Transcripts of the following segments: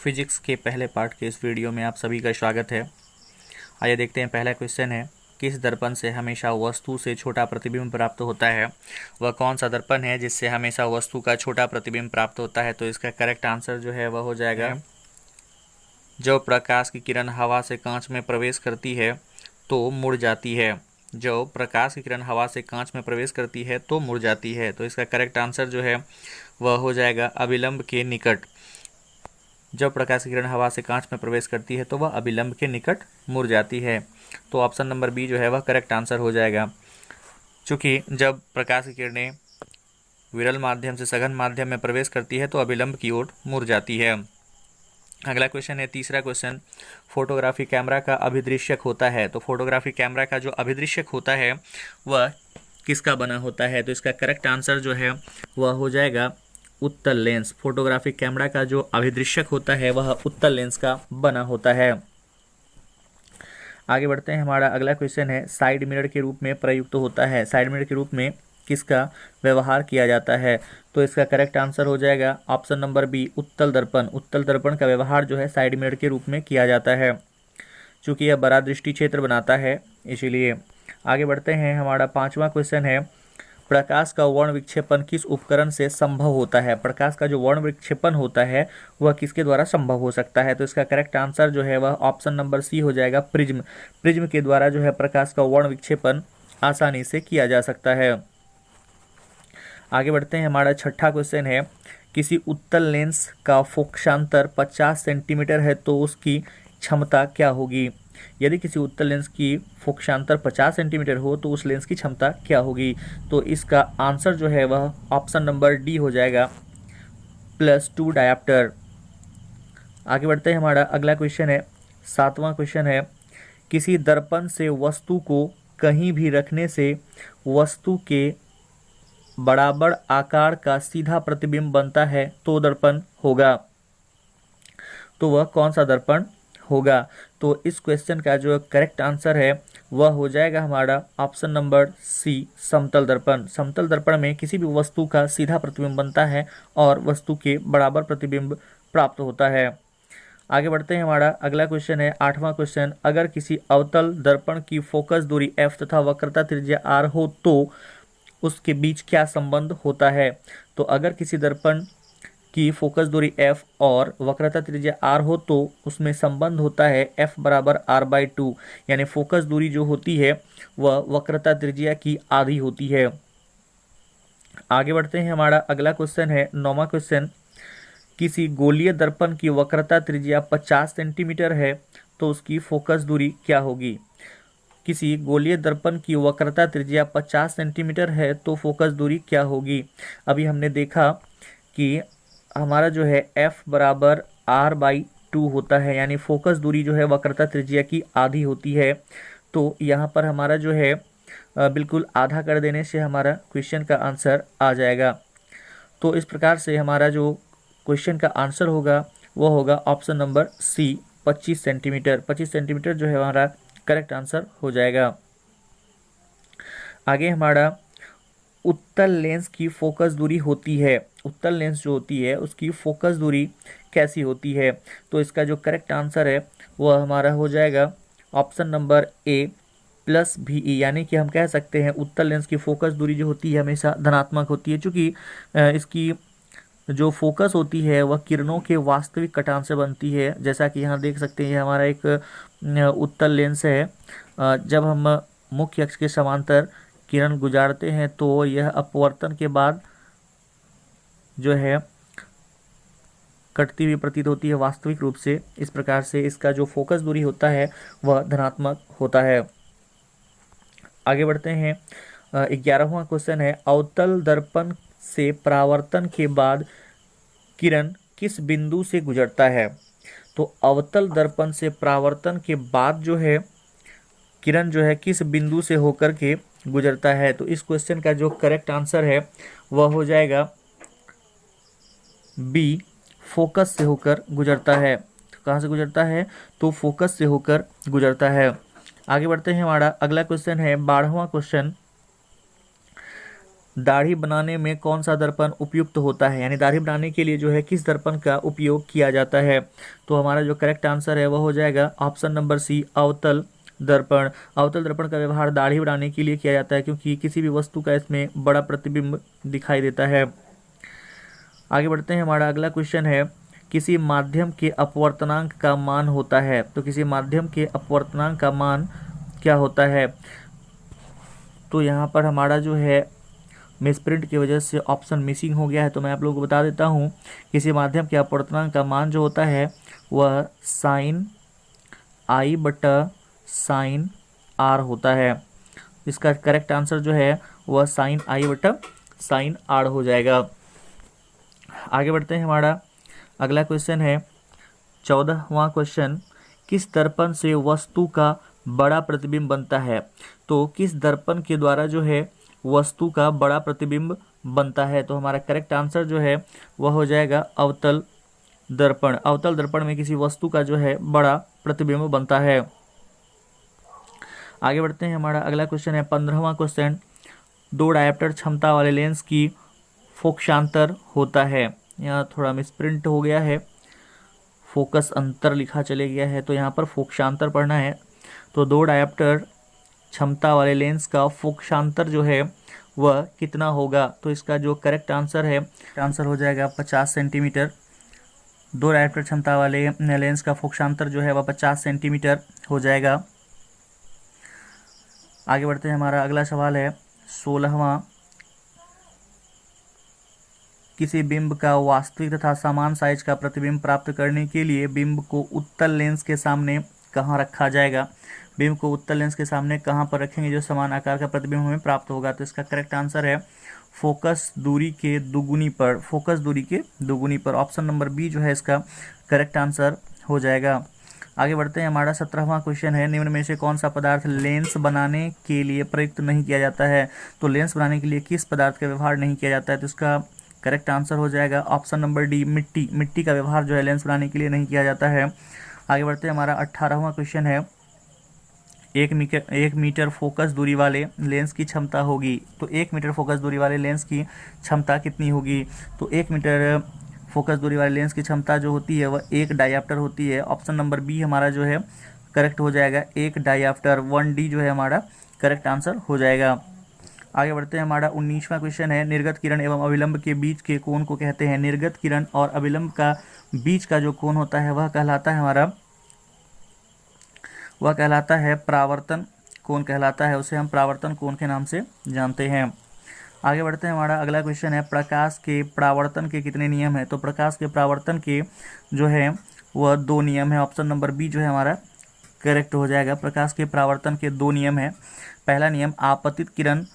Physics के पहले part के इस वीडियो में आप सभी का स्वागत है। आइए देखते हैं। पहला क्वेश्चन है, किस दर्पण से हमेशा वस्तु से छोटा प्रतिबिंब प्राप्त होता है? वह कौन सा दर्पण है जिससे हमेशा वस्तु का छोटा प्रतिबिंब प्राप्त होता है? तो इसका करेक्ट आंसर जो है वह हो जाएगा, जब प्रकाश की किरण हवा से कांच में प्रवेश करती है तो मुड़ जाती है। जब प्रकाश की किरण हवा से कांच में प्रवेश करती है तो मुड़ जाती है। तो इसका करेक्ट आंसर जो है वह हो जाएगा अभिलंब के निकट। जब प्रकाश की किरण हवा से कांच में प्रवेश करती है तो वह अभिलंब के निकट मुड़ जाती है। तो ऑप्शन नंबर बी जो है वह करेक्ट आंसर हो जाएगा, क्योंकि जब प्रकाश की किरणें विरल माध्यम से सघन माध्यम में प्रवेश करती है तो अभिलंब की ओर मुड़ जाती है। अगला क्वेश्चन है, तीसरा क्वेश्चन, फोटोग्राफी कैमरा का अभिदृश्यक होता है। तो फोटोग्राफी कैमरा का जो अभिदृश्यक होता है वह किसका बना होता है? तो इसका करेक्ट आंसर जो है वह हो जाएगा उत्तल लेंस। फोटोग्राफिक कैमरा का जो अभिदृश्यक होता है वह उत्तल लेंस का बना होता है। आगे बढ़ते हैं। हमारा अगला क्वेश्चन है, साइड मिरर के रूप में प्रयुक्त होता है। साइड मिरर के रूप में किसका व्यवहार किया जाता है? तो इसका करेक्ट आंसर हो जाएगा ऑप्शन नंबर बी, उत्तल दर्पण। उत्तल दर्पण का व्यवहार जो है साइड मिरर के रूप में किया जाता है, चूँकि यह बड़ा दृष्टि क्षेत्र बनाता है इसीलिए। आगे बढ़ते हैं। हमारा पांचवा क्वेश्चन है, प्रकाश का वर्ण विक्षेपण किस उपकरण से संभव होता है? प्रकाश का जो वर्ण विक्षेपण होता है वह किसके द्वारा संभव हो सकता है? तो इसका करेक्ट आंसर जो है वह ऑप्शन नंबर सी हो जाएगा, प्रिज्म। प्रिज्म के द्वारा जो है प्रकाश का वर्ण विक्षेपण आसानी से किया जा सकता है। आगे बढ़ते हैं। हमारा छठा क्वेश्चन है, किसी उत्तल लेंस का फोकसांतर 50 सेंटीमीटर है तो उसकी क्षमता क्या होगी? यदि किसी उत्तल लेंस की फोकसांतर 50 सेंटीमीटर हो तो उस लेंस की क्षमता क्या होगी? तो इसका आंसर जो है वह ऑप्शन नंबर डी हो जाएगा, +2 डायोप्टर। आगे बढ़ते हैं। हमारा अगला क्वेश्चन है, सातवां क्वेश्चन है, किसी दर्पण से वस्तु को कहीं भी रखने से वस्तु के बराबर आकार का सीधा प्रतिबिंब बनता है तो दर्पण होगा। तो वह कौन सा दर्पण होगा? तो इस क्वेश्चन का जो करेक्ट आंसर है वह हो जाएगा हमारा ऑप्शन नंबर सी, समतल दर्पण। समतल दर्पण में किसी भी वस्तु का सीधा प्रतिबिंब बनता है और वस्तु के बराबर प्रतिबिंब प्राप्त होता है। आगे बढ़ते हैं। हमारा अगला क्वेश्चन है, आठवां क्वेश्चन, अगर किसी अवतल दर्पण की फोकस दूरी f तथा वक्रता त्रिज्या r हो तो उसके बीच क्या संबंध होता है? तो अगर किसी दर्पण की फोकस दूरी f और वक्रता त्रिज्या r हो तो उसमें संबंध होता है f बराबर r/2, यानी फोकस दूरी जो होती है वह वक्रता त्रिज्या की आधी होती है। आगे बढ़ते हैं। हमारा अगला क्वेश्चन है, नौवां क्वेश्चन, किसी गोलीय दर्पण की वक्रता त्रिज्या 50 सेंटीमीटर है तो उसकी फोकस दूरी क्या होगी? किसी गोलीय दर्पण की वक्रता त्रिज्या 50 सेंटीमीटर है तो फोकस दूरी क्या होगी? अभी हमने देखा कि हमारा जो है f बराबर r/2 होता है, यानी फोकस दूरी जो है वक्रता त्रिज्या की आधी होती है। तो यहाँ पर हमारा जो है बिल्कुल आधा कर देने से हमारा क्वेश्चन का आंसर आ जाएगा। तो इस प्रकार से हमारा जो क्वेश्चन का आंसर होगा वो होगा option number C, 25 centimetre. 25 centimetre जो है हमारा करेक्ट आंसर हो जाएगा। आगे हमारा उत्तल लेंस की फोकस दूरी होती है। उत्तल लेंस जो होती है उसकी फोकस दूरी कैसी होती है? तो इसका जो करेक्ट आंसर है वह हमारा हो जाएगा ऑप्शन नंबर ए, +VE, यानी कि हम कह सकते हैं उत्तल लेंस की फोकस दूरी जो होती है हमेशा धनात्मक होती है, क्योंकि इसकी जो फोकस होती है वह किरणों के वास्तविक कटान से बनती है। जैसा कि यहाँ देख सकते हैं हमारा एक उत्तल लेंस है। जब हम मुख्य अक्ष के समांतर किरण गुजारते हैं तो यह अपवर्तन के बाद जो है कटती हुई प्रतीत होती है वास्तविक रूप से। इस प्रकार से इसका जो फोकस दूरी होता है वह धनात्मक होता है। आगे बढ़ते हैं। 11वां क्वेश्चन है, अवतल दर्पण से परावर्तन के बाद किरण किस बिंदु से गुजरता है? तो अवतल दर्पण से परावर्तन के बाद जो है किरण जो है किस बिंदु से होकर के गुजरता है? तो इस क्वेश्चन का जो करेक्ट आंसर है वह हो जाएगा बी, फोकस से होकर गुजरता है। तो कहाँ से गुजरता है? तो फोकस से होकर गुजरता है। आगे बढ़ते हैं। हमारा अगला क्वेश्चन है 12वां क्वेश्चन, दाढ़ी बनाने में कौन सा दर्पण उपयुक्त होता है, यानी दाढ़ी बनाने के लिए जो है किस दर्पण का उपयोग किया जाता है। तो हमारा जो करेक्ट आंसर है वह हो जाएगा ऑप्शन नंबर सी, अवतल दर्पण। अवतल दर्पण का व्यवहार दाढ़ी बनाने के लिए किया जाता है, क्योंकि किसी भी वस्तु का इसमें बड़ा प्रतिबिंब दिखाई देता है। आगे बढ़ते हैं, हमारा अगला क्वेश्चन है, किसी माध्यम के अपवर्तनांक का मान होता है। तो किसी माध्यम के अपवर्तनांक का मान क्या होता है। तो यहाँ पर हमारा जो है मिसप्रिंट की वजह से ऑप्शन मिसिंग हो गया है, तो मैं आप लोगों को बता देता हूँ। किसी माध्यम के अपवर्तनांक का मान जो होता है वह साइन आई बटा साइन आर होता है। इसका करेक्ट आंसर जो है वह साइन आई बटा साइन आर हो जाएगा। आगे बढ़ते हैं, हमारा अगला क्वेश्चन है 14वां क्वेश्चन, किस दर्पण से वस्तु का बड़ा प्रतिबिंब बनता है। तो किस दर्पण के द्वारा जो है वस्तु का बड़ा प्रतिबिंब बनता है। तो हमारा करेक्ट आंसर जो है वह हो जाएगा अवतल दर्पण। अवतल दर्पण में किसी वस्तु का जो है बड़ा प्रतिबिंब बनता है। आगे बढ़ते हैं, हमारा अगला क्वेश्चन है 15वां क्वेश्चन, दो डायोप्टर क्षमता वाले लेंस की फोकसांतर होता है। यहाँ थोड़ा मिसप्रिंट हो गया है, फोकस अंतर लिखा चले गया है, तो यहाँ पर फोकसांतर पढ़ना है। तो दो डायोप्टर क्षमता वाले लेंस का फोकसांतर जो है वह कितना होगा। तो इसका जो करेक्ट आंसर है, आंसर हो जाएगा 50 सेंटीमीटर। दो डायोप्टर क्षमता वाले लेंस का फोकसांतर जो है वह 50 सेंटीमीटर हो जाएगा। आगे बढ़ते हैं, हमारा अगला सवाल है 16वां, किसी बिंब का वास्तविक तथा समान साइज का प्रतिबिंब प्राप्त करने के लिए बिंब को उत्तल लेंस के सामने कहाँ रखा जाएगा। बिंब को उत्तल लेंस के सामने कहाँ पर रखेंगे जो समान आकार का प्रतिबिंब हमें प्राप्त होगा। तो इसका करेक्ट आंसर है फोकस दूरी के दुगुनी पर। फोकस दूरी के दुगुनी पर, ऑप्शन नंबर बी जो है इसका करेक्ट आंसर हो जाएगा। आगे बढ़ते हैं, हमारा 17वां क्वेश्चन है, निम्न में से कौन सा पदार्थ लेंस बनाने के लिए प्रयुक्त नहीं किया जाता है। तो लेंस बनाने के लिए किस पदार्थ का व्यवहार नहीं किया जाता है। तो इसका करेक्ट आंसर हो जाएगा ऑप्शन नंबर डी, मिट्टी। मिट्टी का व्यवहार जो है लेंस बनाने के लिए नहीं किया जाता है। आगे बढ़ते हैं, हमारा 18वां क्वेश्चन है, 1 मीटर फोकस दूरी वाले लेंस की क्षमता होगी। तो 1 मीटर फोकस दूरी वाले लेंस की क्षमता कितनी होगी। तो 1 मीटर फोकस दूरी वाले लेंस की क्षमता जो होती है वह 1 डायोप्टर होती है। ऑप्शन नंबर बी हमारा जो है करेक्ट हो जाएगा, 1 डायोप्टर, 1D जो है हमारा करेक्ट आंसर हो जाएगा। आगे बढ़ते हैं, हमारा 19वां क्वेश्चन है, निर्गत किरण एवं अभिलंब के बीच के कोण को कहते हैं। निर्गत किरण और अभिलंब का बीच का जो कोण होता है वह कहलाता है परावर्तन कोण कहलाता है। उसे हम परावर्तन कोण के नाम से जानते हैं। आगे बढ़ते हैं, हमारा अगला क्वेश्चन है, प्रकाश के परावर्तन के कितने नियम हैं। तो प्रकाश के परावर्तन के जो है वह 2 नियम है। ऑप्शन नंबर बी जो है हमारा करेक्ट हो जाएगा। प्रकाश के परावर्तन के 2 नियम है। पहला नियम, आपतित किरण,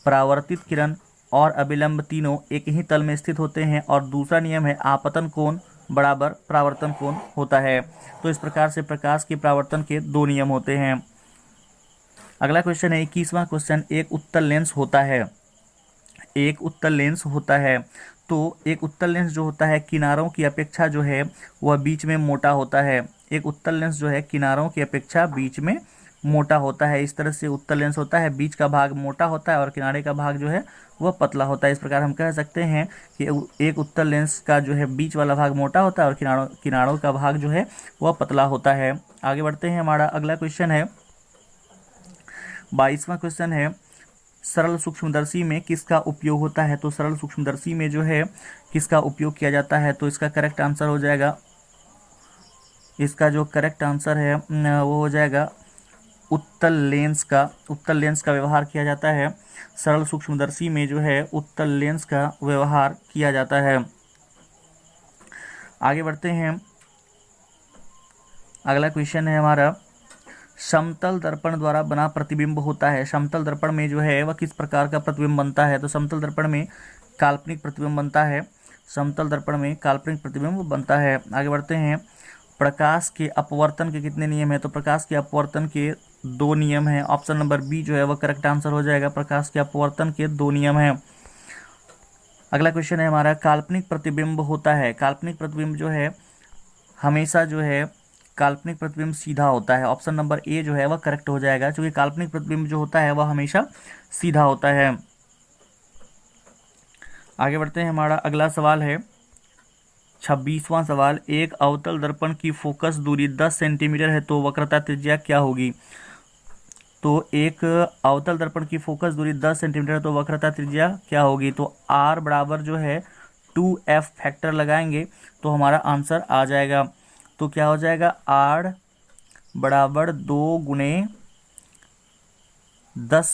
परावर्तित किरण और अभिलंब तीनों एक ही तल में स्थित होते हैं। और दूसरा नियम है, आपतन कोण बराबर परावर्तन कोण होता है। तो इस प्रकार से प्रकाश के परावर्तन के 2 नियम होते हैं। अगला क्वेश्चन है 21वां क्वेश्चन, एक उत्तल लेंस होता है। एक उत्तल लेंस होता है। तो एक उत्तल लेंस जो होता है किनारों की अपेक्षा जो है वह बीच में मोटा होता है। एक उत्तल लेंस जो है किनारों की अपेक्षा बीच में मोटा होता है। इस तरह से उत्तल लेंस होता है, बीच का भाग मोटा होता है और किनारे का भाग जो है वह पतला होता है। इस प्रकार हम कह सकते हैं कि एक उत्तल लेंस का जो है बीच वाला भाग मोटा होता है और किनारों का भाग जो है वह पतला होता है। आगे बढ़ते हैं, हमारा अगला क्वेश्चन है 22वां क्वेश्चन है, सरल सूक्ष्मदर्शी में किसका उपयोग होता है। तो सरल सूक्ष्मदर्शी में जो है किसका उपयोग किया जाता है। तो इसका करेक्ट आंसर हो जाएगा, इसका जो करेक्ट आंसर है वो हो जाएगा उत्तल लेंस का। उत्तल लेंस का व्यवहार किया जाता है। सरल सूक्ष्मदर्शी में जो है उत्तल लेंस का व्यवहार किया जाता है। आगे बढ़ते हैं, अगला क्वेश्चन है हमारा, समतल दर्पण द्वारा बना प्रतिबिंब होता है। समतल दर्पण में जो है वह किस प्रकार का प्रतिबिंब बनता है। तो समतल दर्पण में काल्पनिक प्रतिबिंब बनता है। समतल दर्पण में काल्पनिक प्रतिबिंब बनता है। आगे बढ़ते हैं, प्रकाश के अपवर्तन के कितने नियम है। तो प्रकाश के अपवर्तन के 2 नियम हैं। ऑप्शन नंबर बी जो है वह करेक्ट आंसर हो जाएगा। प्रकाश के अपवर्तन के 2 नियम हैं। अगला क्वेश्चन है हमारा, काल्पनिक प्रतिबिंब होता है। काल्पनिक प्रतिबिंब जो है हमेशा जो है काल्पनिक प्रतिबिंब सीधा होता है। ऑप्शन नंबर ए जो है वह करेक्ट हो जाएगा, क्योंकि काल्पनिक प्रतिबिंब जो होता है वह हमेशा सीधा होता है। आगे बढ़ते हैं, हमारा अगला सवाल है 26वां सवाल। एक अवतल दर्पण की फोकस दूरी 10 सेंटीमीटर है तो वक्रता त्रिज्या क्या होगी। तो एक अवतल दर्पण की फोकस दूरी 10 सेंटीमीटर है तो वक्रता त्रिज्या क्या होगी। तो r बराबर जो है 2f फैक्टर लगाएंगे तो हमारा आंसर आ जाएगा। तो क्या हो जाएगा, r बराबर 2 गुणे 10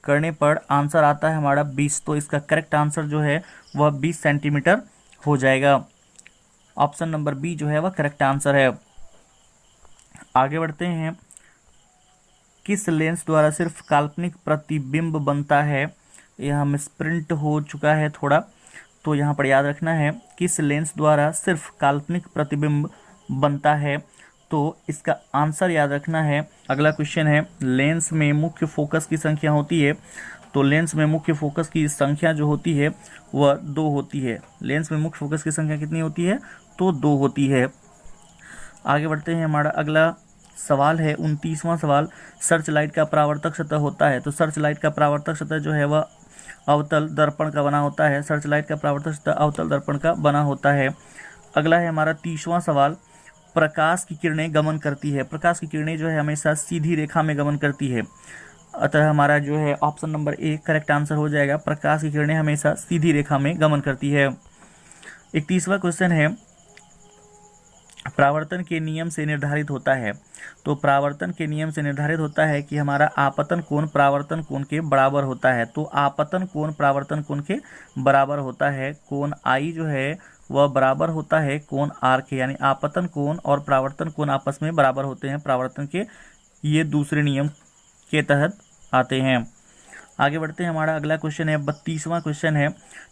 करने पर आंसर आता है हमारा 20। तो इसका करेक्ट आंसर जो है वह 20 सेंटीमीटर हो जाएगा। ऑप्शन नंबर बी जो है वह करेक्ट आंसर है। आगे बढ़ते हैं, किस लेंस द्वारा सिर्फ काल्पनिक प्रतिबिंब बनता है। यह मिसप्रिंट हो चुका है थोड़ा, तो यहाँ पर याद रखना है, किस लेंस द्वारा सिर्फ काल्पनिक प्रतिबिंब बनता है। तो इसका आंसर याद रखना है। अगला क्वेश्चन है, लेंस में मुख्य फोकस की संख्या होती है। तो लेंस में मुख्य फोकस की संख्या जो होती है वह 2 होती है। लेंस में मुख्य फोकस की संख्या कितनी होती है, तो 2 होती है। आगे बढ़ते हैं, हमारा अगला सवाल है 29वां सवाल। सर्च लाइट का परावर्तक सतह होता है। तो सर्च लाइट का परावर्तक सतह जो है वह अवतल दर्पण का बना होता है। सर्च लाइट का परावर्तक सतह अवतल दर्पण का बना होता है। अगला है हमारा 30वां सवाल। प्रकाश की किरणें गमन करती है। प्रकाश की किरणें जो है हमेशा सीधी रेखा में गमन करती है, अतः हमारा जो है option number A correct answer हो जाएगा। प्रकाश की किरणें हमेशा सीधी रेखा में गमन करती है। 31वां क्वेश्चन है, परावर्तन के नियम से निर्धारित होता है। तो परावर्तन के नियम से निर्धारित होता है कि हमारा आपतन कोण परावर्तन कोण के बराबर होता है। तो आपतन कोण परावर्तन कोण के बराबर होता है। कोण आई जो है वह बराबर होता है कोण आर के, यानी आपतन कोण और परावर्तन कोण आपस में बराबर होते हैं परावर्तन के। ये दूसरे नियम के तहत आते हैं। आगे बढ़ते हैं, हमारा अगला क्वेश्चन है 32वां क्वेश्चन है,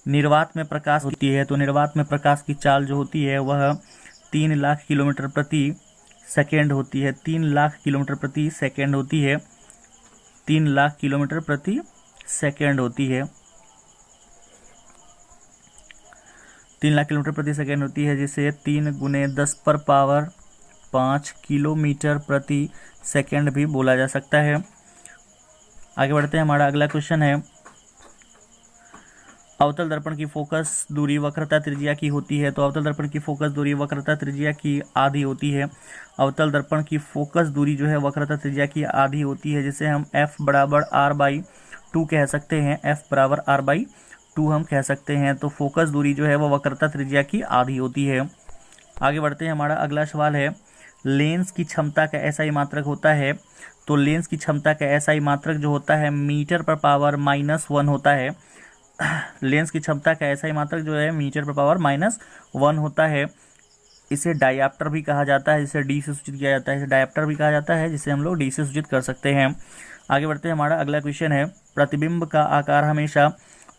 निर्वात में प्रकाश होती है। तो निर्वात में प्रकाश की चाल जो होती है वह 3 लाख किलोमीटर प्रति सेकेंड होती है। 3 लाख किलोमीटर प्रति सेकेंड होती है। 3 लाख किलोमीटर प्रति सेकेंड होती है। 3 लाख किलोमीटर प्रति सेकेंड होती है, जिसे 3 गुने 10 पर पावर 5 किलोमीटर प्रति सेकेंड भी बोला जा सकता है। आगे बढ़ते हैं, हमारा अगला क्वेश्चन है, अवतल दर्पण की फोकस दूरी वक्रता त्रिज्या की होती है। तो अवतल दर्पण की फोकस दूरी वक्रता त्रिज्या की आधी होती है। अवतल दर्पण की फोकस दूरी जो है वक्रता त्रिज्या की आधी होती है, जिसे हम f बराबर r/2 कह सकते हैं। f बराबर r/2 हम कह सकते हैं। तो फोकस दूरी जो है वह वक्रता त्रिज्या की आधी होती है। आगे बढ़ते हैं, हमारा अगला सवाल है, लेंस की क्षमता का SI मात्रक होता है। तो लेंस की क्षमता का SI मात्रक जो होता है मीटर पर पावर -1 होता है। लेंस की क्षमता का SI मात्रक जो है मीटर पर पावर -1 होता है। इसे डायप्टर भी कहा जाता है, जिसे डी से सूचित किया जाता है। इसे डायप्टर भी कहा जाता है, जिसे हम लोग डी से सूचित कर सकते हैं। आगे बढ़ते हैं, हमारा अगला क्वेश्चन है, प्रतिबिंब का आकार हमेशा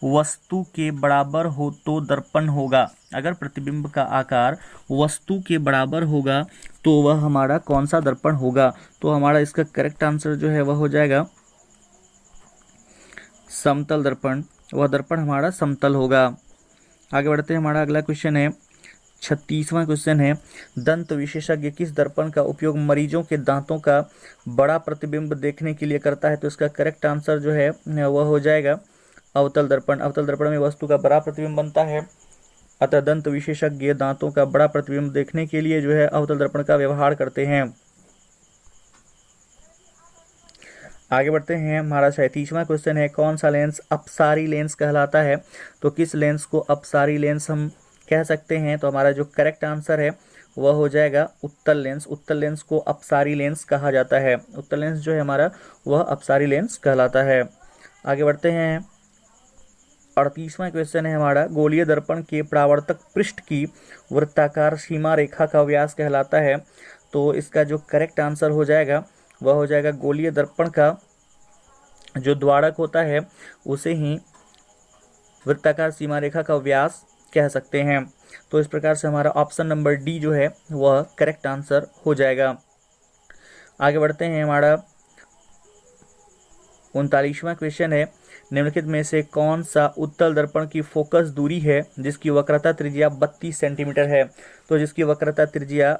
वस्तु के बराबर हो तो दर्पण होगा। अगर प्रतिबिंब का आकार वस्तु के बराबर होगा तो वह हमारा कौन सा दर्पण होगा। तो हमारा इसका करेक्ट आंसर जो है वह हो जाएगा समतल दर्पण। वह दर्पण हमारा समतल होगा। आगे बढ़ते हैं, हमारा अगला क्वेश्चन है 36वां क्वेश्चन है, दंत विशेषज्ञ किस दर्पण का उपयोग मरीजों के दांतों का बड़ा प्रतिबिंब देखने के लिए करता है। तो इसका करेक्ट आंसर जो है वह हो जाएगा अवतल दर्पण। अवतल दर्पण में वस्तु का बड़ा प्रतिबिंब बनता है, अतः दंत विशेषज्ञ दांतों का बड़ा प्रतिबिंब देखने के लिए जो है अवतल दर्पण का व्यवहार करते हैं। आगे बढ़ते हैं, हमारा 37वां क्वेश्चन है, कौन सा लेंस अपसारी लेंस कहलाता है। तो किस लेंस को अपसारी लेंस हम कह सकते हैं। तो हमारा जो करेक्ट आंसर है वह हो जाएगा उत्तल लेंस। उत्तल लेंस को अपसारी लेंस कहा जाता है। उत्तल लेंस जो है हमारा वह अपसारी लेंस कहलाता है। आगे बढ़ते हैं, 38वां क्वेश्चन है हमारा, गोलीय दर्पण के परावर्तक पृष्ठ की वृत्ताकार सीमा रेखा का व्यास कहलाता है। तो इसका जो करेक्ट आंसर हो जाएगा वह हो जाएगा गोलीय दर्पण का जो द्वारक होता है उसे ही वृत्ताकार सीमा रेखा का व्यास कह सकते हैं। तो इस प्रकार से हमारा ऑप्शन नंबर डी जो है वह करेक्ट आंसर हो जाएगा। आगे बढ़ते हैं, हमारा 39वां क्वेश्चन है, निम्नलिखित में से कौन सा उत्तल दर्पण की फोकस दूरी है जिसकी वक्रता त्रिज्या 32 सेंटीमीटर है। तो जिसकी वक्रता त्रिज्या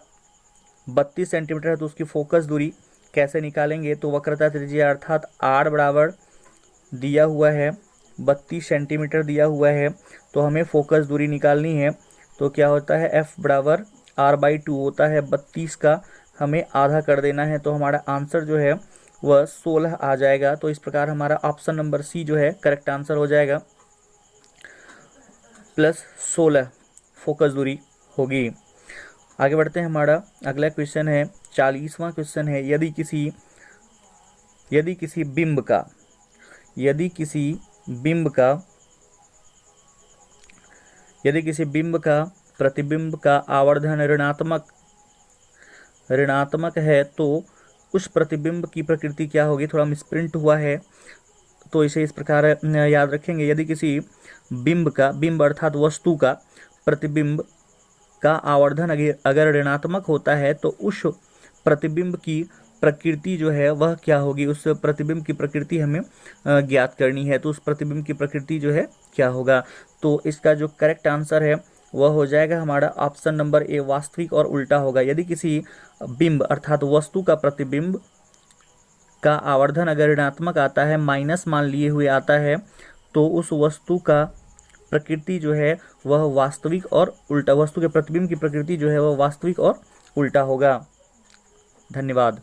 32 सेंटीमीटर है तो उसकी फोकस दूरी कैसे निकालेंगे। तो वक्रता त्रिज्या अर्थात r बराबर दिया हुआ है 32 सेंटीमीटर दिया हुआ है, तो हमें फोकस दूरी निकालनी है। तो क्या होता है, f बराबर r/2 होता है 32 का, हमें आधा कर देना है, तो हमारा आंसर जो है वह 16 आ जाएगा। तो इस प्रकार हमारा ऑप्शन नंबर सी जो है करेक्ट आंसर हो जाएगा, +16 फोकस दूरी होगी। आगे बढ़ते हैं, हमारा अगला क्वेश्चन है 40वां क्वेश्चन है, यदि किसी बिंब का प्रतिबिंब का आवर्धन ऋणात्मक है तो उस प्रतिबिंब की प्रकृति क्या होगी। थोड़ा मिसप्रिंट हुआ है, तो इसे इस प्रकार याद रखेंगे, यदि किसी बिंब अर्थात वस्तु का प्रतिबिंब का आवर्धन अगर ऋणात्मक होता है तो उस प्रतिबिंब की प्रकृति जो है वह क्या होगी। उस प्रतिबिंब की प्रकृति हमें ज्ञात करनी है, तो उस प्रतिबिंब की प्रकृति जो है क्या होगा। तो इसका जो करेक्ट आंसर है वह हो जाएगा हमारा ऑप्शन नंबर ए, वास्तविक और उल्टा होगा। यदि किसी बिंब अर्थात वस्तु का प्रतिबिंब का आवर्धन अगर ऋणात्मक आता है, माइनस मान लिए हुए आता है, तो उस वस्तु का प्रकृति जो है वह वास्तविक और उल्टा, वस्तु के प्रतिबिंब की प्रकृति जो है वह वास्तविक और उल्टा होगा। धन्यवाद।